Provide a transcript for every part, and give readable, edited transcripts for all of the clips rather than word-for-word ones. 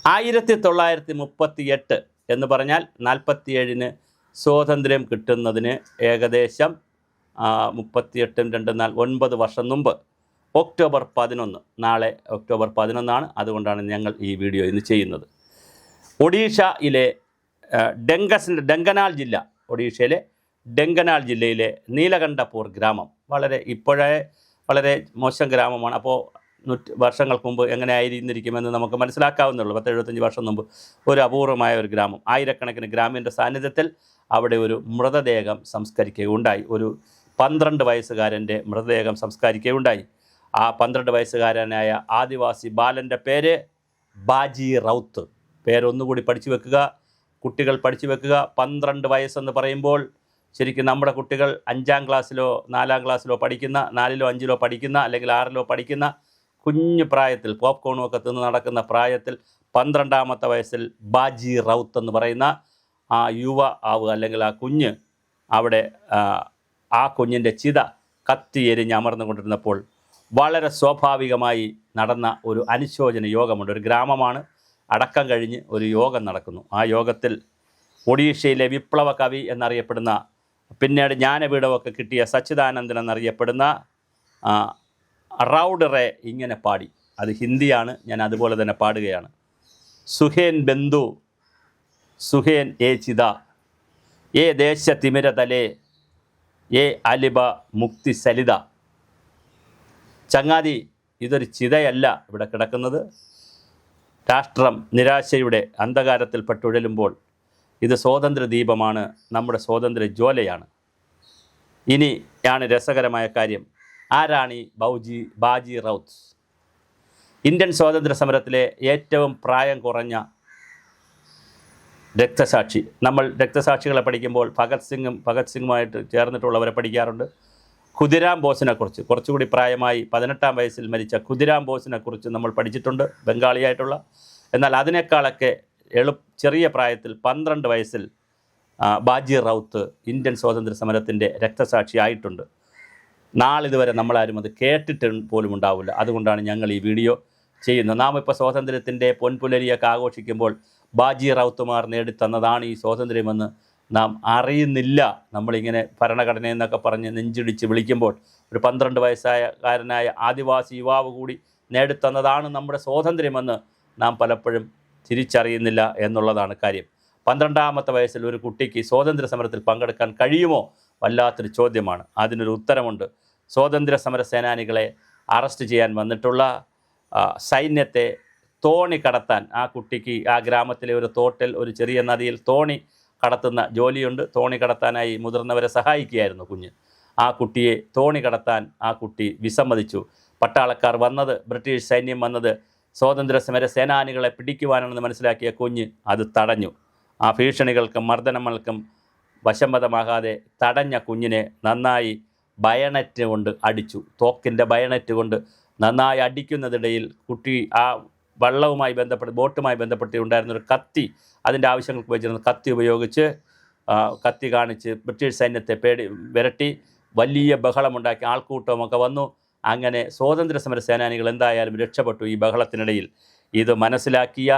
1938 എന്ന് പറഞ്ഞാൽ 47-ന് സ്വാതന്ത്ര്യം കിട്ടുന്നതിന് ഏകദേശം 38 2 4 9 വർഷം മുമ്പ് ഒക്ടോബർ 11, നാളെ ഒക്ടോബർ 11 അതുകൊണ്ടാണ് ഞങ്ങൾ ഈ വീഡിയോ ഇന്ന് ചെയ്യുന്നത്. ഒഡീഷയിലെ ഡെങ്കനാൽ ജില്ല, ഒഡീഷയിലെ ഡെങ്കനാൽ ജില്ലയിലെ നീലകണ്ഠപൂർ ഗ്രാമം വളരെ മോശം ഗ്രാമമാണ്. അപ്പോൾ വർഷങ്ങൾക്ക് മുമ്പ് എങ്ങനെ ആയിരുന്നിരിക്കുമെന്ന് നമുക്ക് മനസ്സിലാക്കാവുന്നുള്ളൂ. 10-75 വർഷം മുമ്പ് ഒരു അപൂർവമായ ഒരു ഗ്രാമം, ആയിരക്കണക്കിന് ഗ്രാമീണരുടെ സാന്നിധ്യത്തിൽ അവിടെ ഒരു മൃതദേഹം സംസ്കരിക്കുകയുണ്ടായി. ഒരു 12 വയസ്സുകാരൻ്റെ മൃതദേഹം സംസ്കരിക്കുകയുണ്ടായി. ആ 12 വയസ്സുകാരനായ ആദിവാസി ബാലൻ്റെ പേര് ബാജി റൗത്ത്. പേരൊന്നുകൂടി പഠിച്ചു വെക്കുക, കുട്ടികൾ പഠിച്ചു വെക്കുക. 12 വയസ്സെന്ന് പറയുമ്പോൾ ശരിക്കും നമ്മുടെ കുട്ടികൾ 5ാം ക്ലാസ്സിലോ 4ാം ക്ലാസ്സിലോ പഠിക്കുന്ന, 4ലോ 5ലോ പഠിക്കുന്ന, അല്ലെങ്കിൽ 6ലോ പഠിക്കുന്ന കുഞ്ഞു പ്രായത്തിൽ പോപ്കോണുമൊക്കെ തിന്ന് നടക്കുന്ന പ്രായത്തിൽ 12ാമത്തെ വയസ്സിൽ ബാജി റൗത്ത് എന്ന് പറയുന്ന ആ യുവ ആവുക, അല്ലെങ്കിൽ ആ കുഞ്ഞ് അവിടെ ആ കുഞ്ഞിൻ്റെ ചിത കത്തി എരിഞ്ഞ് അമർന്നുകൊണ്ടിരുന്നപ്പോൾ വളരെ സ്വാഭാവികമായി നടന്ന ഒരു അനുശോചന യോഗമുണ്ട്. ഒരു ഗ്രാമമാണ്, അടക്കം കഴിഞ്ഞ് ഒരു യോഗം നടക്കുന്നു. ആ യോഗത്തിൽ ഒഡീഷയിലെ വിപ്ലവ കവി എന്നറിയപ്പെടുന്ന, പിന്നീട് ജ്ഞാനപീഠമൊക്കെ കിട്ടിയ സച്ചിദാനന്ദൻ എന്നറിയപ്പെടുന്ന റൗഡറെ ഇങ്ങനെ പാടി. അത് ഹിന്ദിയാണ്, ഞാൻ അതുപോലെ തന്നെ പാടുകയാണ്. സുഹേൻ ബന്ധു സുഹേൻ ഏ ചിത ഏ ദേശ തിമിര തലേ ഏ അലിബ മുക്തി സലിത. ചങ്ങാതി, ഇതൊരു ചിതയല്ല ഇവിടെ കിടക്കുന്നത്. രാഷ്ട്രം നിരാശയുടെ അന്ധകാരത്തിൽ പെട്ടുഴലുമ്പോൾ ഇത് സ്വാതന്ത്ര്യ ദീപമാണ്, നമ്മുടെ സ്വാതന്ത്ര്യ ജ്വാലയാണ്. ഇനിയാണ് രസകരമായ കാര്യം. ആരാണ് ഈ ബാജി റൗത്ത്? ഇന്ത്യൻ സ്വാതന്ത്ര്യ സമരത്തിലെ ഏറ്റവും പ്രായം കുറഞ്ഞ രക്തസാക്ഷി. നമ്മൾ രക്തസാക്ഷികളെ പഠിക്കുമ്പോൾ ഭഗത് സിംഗുമായിട്ട് ചേർന്നിട്ടുള്ളവരെ പഠിക്കാറുണ്ട്. ഖുദിരാം ബോസിനെക്കുറിച്ച്, കുറച്ചുകൂടി പ്രായമായി 18ാം വയസ്സിൽ മരിച്ച ഖുദിരാം ബോസിനെക്കുറിച്ച് നമ്മൾ പഠിച്ചിട്ടുണ്ട്, ബംഗാളിയായിട്ടുള്ള. എന്നാൽ അതിനേക്കാളൊക്കെ ചെറിയ പ്രായത്തിൽ 12 വയസ്സിൽ ബാജി റൗത്ത് ഇന്ത്യൻ സ്വാതന്ത്ര്യ സമരത്തിൻ്റെ രക്തസാക്ഷി ആയിട്ടുണ്ട്. നാളിതുവരെ നമ്മളാരും അത് കേട്ടിട്ട് പോലും ഉണ്ടാവില്ല. അതുകൊണ്ടാണ് ഞങ്ങൾ ഈ വീഡിയോ ചെയ്യുന്നത്. നാം ഇപ്പോൾ സ്വാതന്ത്ര്യത്തിൻ്റെ പൊൻപുലരിയൊക്കെ ആഘോഷിക്കുമ്പോൾ ബാജി റൗത്തുമാർ നേടിത്തന്നതാണ് ഈ സ്വാതന്ത്ര്യമെന്ന് നാം അറിയുന്നില്ല. നമ്മളിങ്ങനെ ഭരണഘടനയെന്നൊക്കെ പറഞ്ഞ് നെഞ്ചിടിച്ച് വിളിക്കുമ്പോൾ ഒരു 12 വയസ്സായ ആദിവാസി യുവാവ് കൂടി നേടിത്തന്നതാണ് നമ്മുടെ സ്വാതന്ത്ര്യമെന്ന് നാം പലപ്പോഴും തിരിച്ചറിയുന്നില്ല എന്നുള്ളതാണ് കാര്യം. 12ാമത്തെ വയസ്സിൽ ഒരു കുട്ടിക്ക് സ്വാതന്ത്ര്യ സമരത്തിൽ പങ്കെടുക്കാൻ കഴിയുമോ? വല്ലാത്തൊരു ചോദ്യമാണ്. അതിനൊരു ഉത്തരമുണ്ട്. സ്വാതന്ത്ര്യ സമര സേനാനികളെ അറസ്റ്റ് ചെയ്യാൻ വന്നിട്ടുള്ള സൈന്യത്തെ തോണി കടത്താൻ ആ കുട്ടിക്ക് ആ ഗ്രാമത്തിലെ ഒരു തോട്ടിൽ, ഒരു ചെറിയ നദിയിൽ തോണി കടത്തുന്ന ജോലിയുണ്ട്. തോണി കടത്താനായി മുതിർന്നവരെ സഹായിക്കുകയായിരുന്നു കുഞ്ഞ്. ആ കുട്ടിയെ തോണി കടത്താൻ ആ കുട്ടി വിസമ്മതിച്ചു. പട്ടാളക്കാർ വന്നത്, ബ്രിട്ടീഷ് സൈന്യം വന്നത് സ്വാതന്ത്ര്യ സമര സേനാനികളെ പിടിക്കുവാനാണെന്ന് മനസ്സിലാക്കിയ കുഞ്ഞ് അത് തടഞ്ഞു. ആ ഭീഷണികൾക്കും മർദ്ദനങ്ങൾക്കും വശംവദമാകാതെ തടഞ്ഞ കുഞ്ഞിനെ നന്നായി ബയണറ്റ് കൊണ്ട് അടിച്ചു. തോക്കിൻ്റെ ബയണറ്റ് കൊണ്ട് നന്നായി അടിക്കുന്നതിനിടയിൽ കുട്ടി ആ വള്ളവുമായി ബന്ധപ്പെട്ട്, ബോട്ടുമായി ബന്ധപ്പെട്ട് ഉണ്ടായിരുന്നൊരു കത്തി, അതിൻ്റെ ആവശ്യങ്ങൾക്ക് വെച്ചിരുന്ന കത്തി ഉപയോഗിച്ച്, കത്തി കാണിച്ച് ബ്രിട്ടീഷ് സൈന്യത്തെ വിരട്ടി വലിയ ബഹളമുണ്ടാക്കി. ആൾക്കൂട്ടമൊക്കെ വന്നു. അങ്ങനെ സ്വാതന്ത്ര്യ സമര സേനാനികൾ എന്തായാലും രക്ഷപ്പെട്ടു ഈ ബഹളത്തിനിടയിൽ. ഇത് മനസ്സിലാക്കിയ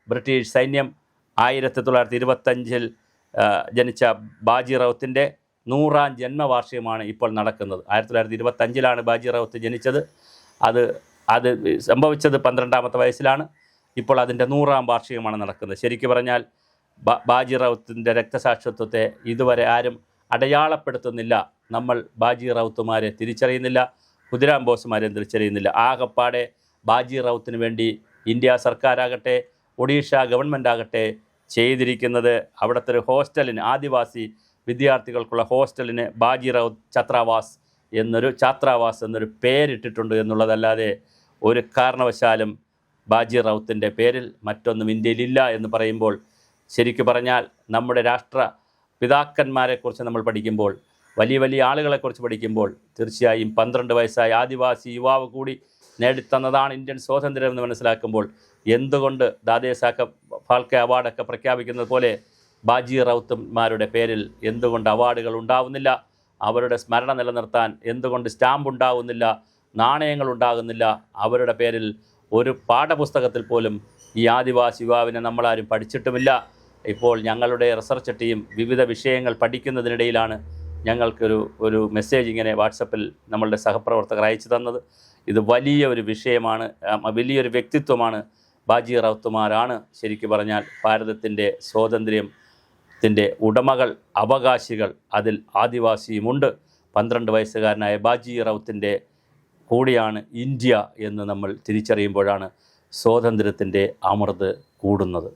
ബ്രിട്ടീഷ് സൈന്യം 1925 ജനിച്ച ബാജി റൗത്തിൻ്റെ 100ാം ജന്മവാർഷികമാണ് ഇപ്പോൾ നടക്കുന്നത്. 1925 ബാജി റൗത്ത് ജനിച്ചത്. അത് സംഭവിച്ചത് 12ാമത്തെ വയസ്സിലാണ്. ഇപ്പോൾ അതിൻ്റെ 100ാം വാർഷികമാണ് നടക്കുന്നത്. ശരിക്കും പറഞ്ഞാൽ ബാജി റൗത്തിൻ്റെ രക്തസാക്ഷിത്വത്തെ ഇതുവരെ ആരും അടയാളപ്പെടുത്തുന്നില്ല. നമ്മൾ ബാജി റൗത്തുമാരെ തിരിച്ചറിയുന്നില്ല, ഖുദിരാം ബോസുമാരെയും തിരിച്ചറിയുന്നില്ല. ആകപ്പാടെ ബാജി റൗത്തിന് വേണ്ടി ഇന്ത്യ സർക്കാരാകട്ടെ ഒഡീഷ ഗവൺമെൻറ് ആകട്ടെ ചെയ്തിരിക്കുന്നത് അവിടുത്തെ ഒരു ഹോസ്റ്റലിന്, ആദിവാസി വിദ്യാർത്ഥികൾക്കുള്ള ഹോസ്റ്റലിന് ബാജി റൗത്ത് ഛാത്രാവാസ് എന്നൊരു പേരിട്ടിട്ടുണ്ട് എന്നുള്ളതല്ലാതെ ഒരു കാരണവശാലും ബാജി റൗത്തിൻ്റെ പേരിൽ മറ്റൊന്നും ഇന്ത്യയിലില്ല എന്ന് പറയുമ്പോൾ, ശരിക്കു പറഞ്ഞാൽ നമ്മുടെ രാഷ്ട്ര പിതാക്കന്മാരെക്കുറിച്ച് നമ്മൾ പഠിക്കുമ്പോൾ, വലിയ ആളുകളെക്കുറിച്ച് പഠിക്കുമ്പോൾ തീർച്ചയായും 12 വയസ്സായ ആദിവാസി യുവാവ് കൂടി നേടിത്തന്നതാണ് ഇന്ത്യൻ സ്വാതന്ത്ര്യം എന്ന് മനസ്സിലാക്കുമ്പോൾ, എന്തുകൊണ്ട് ദാദാസാഹേബ് ഫാൽക്കെ അവാർഡൊക്കെ പ്രഖ്യാപിക്കുന്നത് പോലെ ബാജി റൗത്തുമാരുടെ പേരിൽ എന്തുകൊണ്ട് അവാർഡുകൾ ഉണ്ടാവുന്നില്ല? അവരുടെ സ്മരണ നിലനിർത്താൻ എന്തുകൊണ്ട് സ്റ്റാമ്പ് ഉണ്ടാകുന്നില്ല, നാണയങ്ങൾ ഉണ്ടാകുന്നില്ല? അവരുടെ പേരിൽ ഒരു പാഠപുസ്തകത്തിൽ പോലും ഈ ആദിവാസി യുവാവിനെ നമ്മളാരും പഠിച്ചിട്ടുമില്ല. ഇപ്പോൾ ഞങ്ങളുടെ റിസർച്ച് ടീം വിവിധ വിഷയങ്ങൾ പഠിക്കുന്നതിനിടയിലാണ് ഞങ്ങൾക്കൊരു മെസ്സേജ് ഇങ്ങനെ വാട്സപ്പിൽ നമ്മളുടെ സഹപ്രവർത്തകർ അയച്ചു തന്നത്. ഇത് വലിയ ഒരു വിഷയമാണ്, വലിയൊരു വ്യക്തിത്വമാണ്. ബാജി റൌത്തുമാരാണ് ശരിക്കു പറഞ്ഞാൽ ഭാരതത്തിൻ്റെ സ്വാതന്ത്ര്യത്തിൻ്റെ ഉടമകൾ, അവകാശികൾ. അതിൽ ആദിവാസിയുമുണ്ട്. 12 വയസ്സുകാരനായ ബാജി റൌത്തിൻ്റെ കൂടിയാണ് ഇന്ത്യ എന്ന് നമ്മൾ തിരിച്ചറിയുമ്പോഴാണ് സ്വാതന്ത്ര്യത്തിൻ്റെ അമൃത് കൂടുന്നത്.